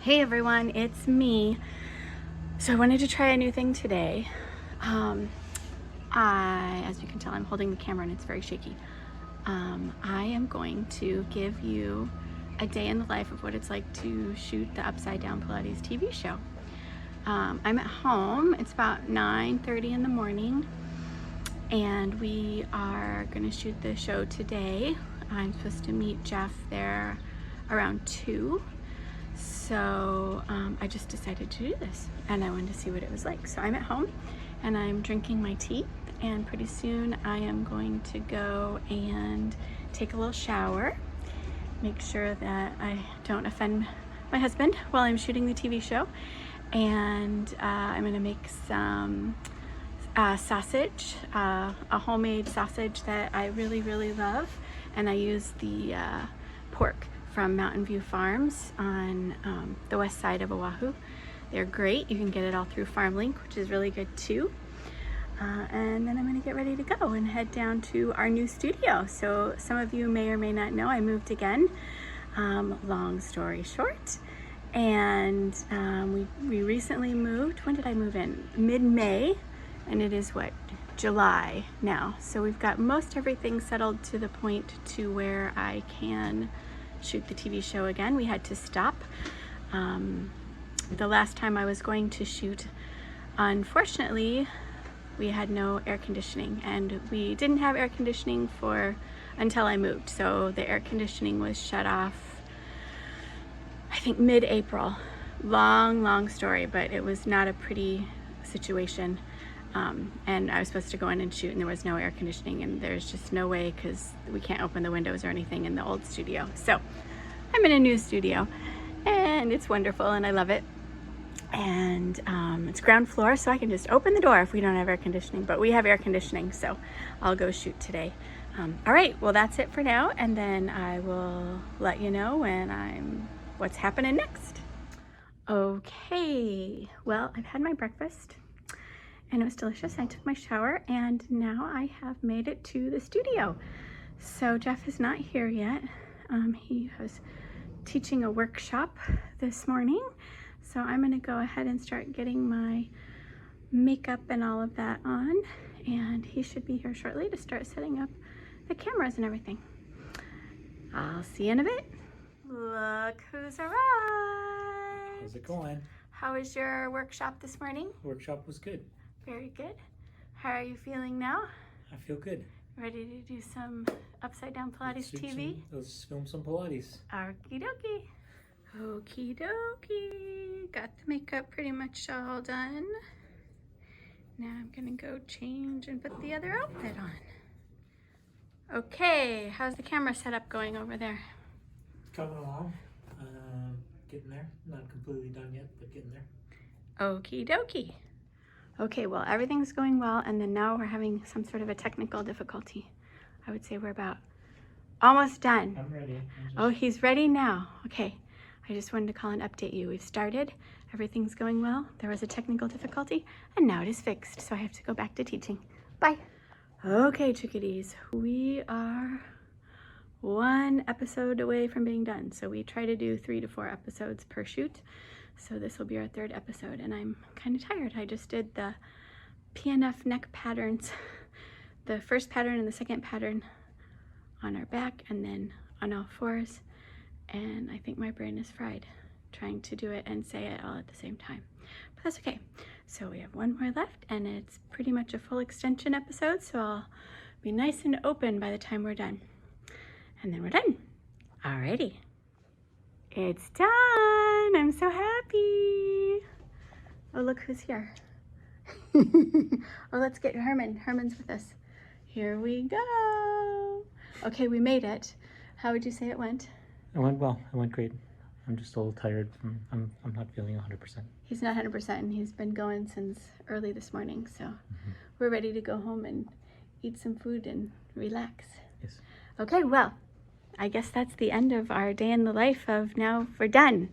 Hey everyone, it's me. So I wanted to try a new thing today. As you can tell, I'm holding the camera and it's very shaky. I am going to give you a day in the life of what it's like to shoot the Upside-Down Pilates TV show. I'm at home. It's about 9:30 in the morning and we are going to shoot the show today. I'm supposed to meet Jeff there around 2. So I just decided to do this and I wanted to see what it was like. So I'm at home and I'm drinking my tea, and pretty soon I am going to go and take a little shower, make sure that I don't offend my husband while I'm shooting the TV show, and I'm gonna make some sausage, a homemade sausage that I really love, and I use the pork from Mountain View Farms on the west side of Oahu. They're great. You can get it all through FarmLink, which is really good too. And then I'm gonna get ready to go and head down to our new studio. So some of you may or may not know I moved again, long story short. And we recently moved. When did I move in? Mid-May, and it is what? July now. So we've got most everything settled to the point to where I can shoot the TV show again. We had to stop. The last time I was going to shoot, unfortunately, we had no air conditioning, and we didn't have air conditioning until I moved. So the air conditioning was shut off, I think mid-April. Long story, but it was not a pretty situation. And I was supposed to go in and shoot and there was no air conditioning, and there's just no way because we can't open the windows or anything in the old studio. So I'm in a new studio and it's wonderful and I love it. And it's ground floor, so I can just open the door if we don't have air conditioning, but we have air conditioning, so I'll go shoot today. All right, well that's it for now, and then I will let you know what's happening next. Okay, well, I've had my breakfast and it was delicious. I took my shower and now I have made it to the studio. So Jeff is not here yet. He was teaching a workshop this morning. So I'm gonna go ahead and start getting my makeup and all of that on, and he should be here shortly to start setting up the cameras and everything. I'll see you in a bit. Look who's arrived. How's it going? How was your workshop this morning? Workshop was good. Very good. How are you feeling now? I feel good. Ready to do some Upside-Down Pilates TV? Let's film some Pilates. Okie dokie. Okie dokie. Got the makeup pretty much all done. Now I'm gonna go change and put the other outfit on. Okay, how's the camera setup going over there? Coming along. Getting there. Not completely done yet, but getting there. Okie dokie. Okay, well, everything's going well, and then now we're having some sort of a technical difficulty. I would say we're about almost done. I'm ready. Oh, he's ready now. Okay, I just wanted to call and update you. We've started, everything's going well. There was a technical difficulty, and now it is fixed, so I have to go back to teaching. Bye. Okay, chickadees, we are 1 episode away from being done. So we try to do 3 to 4 episodes per shoot. So this will be our 3rd episode, and I'm kind of tired. I just did the PNF neck patterns, the first pattern and the second pattern on our back, and then on all 4s. And I think my brain is fried trying to do it and say it all at the same time. But that's okay. So we have 1 more left, and it's pretty much a full extension episode, so I'll be nice and open by the time we're done. And then we're done. Alrighty. It's done. I'm so happy. Oh, look who's here. Oh, let's get Herman. Herman's with us. Here we go. Okay, we made it. How would you say it went? It went well. It went great. I'm just a little tired. I'm not feeling 100%. He's not 100%, and he's been going since early this morning, so we're ready to go home and eat some food and relax. Yes. Okay, well, I guess that's the end of our day in the life of now we're done.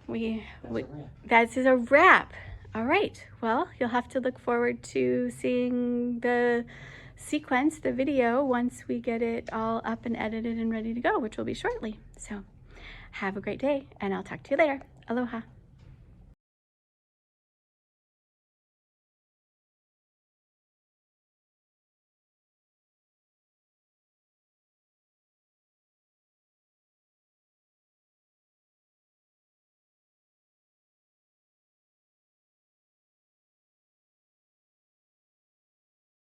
That is a wrap. All right, well, you'll have to look forward to seeing the sequence, the video, once we get it all up and edited and ready to go, which will be shortly. So have a great day, and I'll talk to you later. Aloha.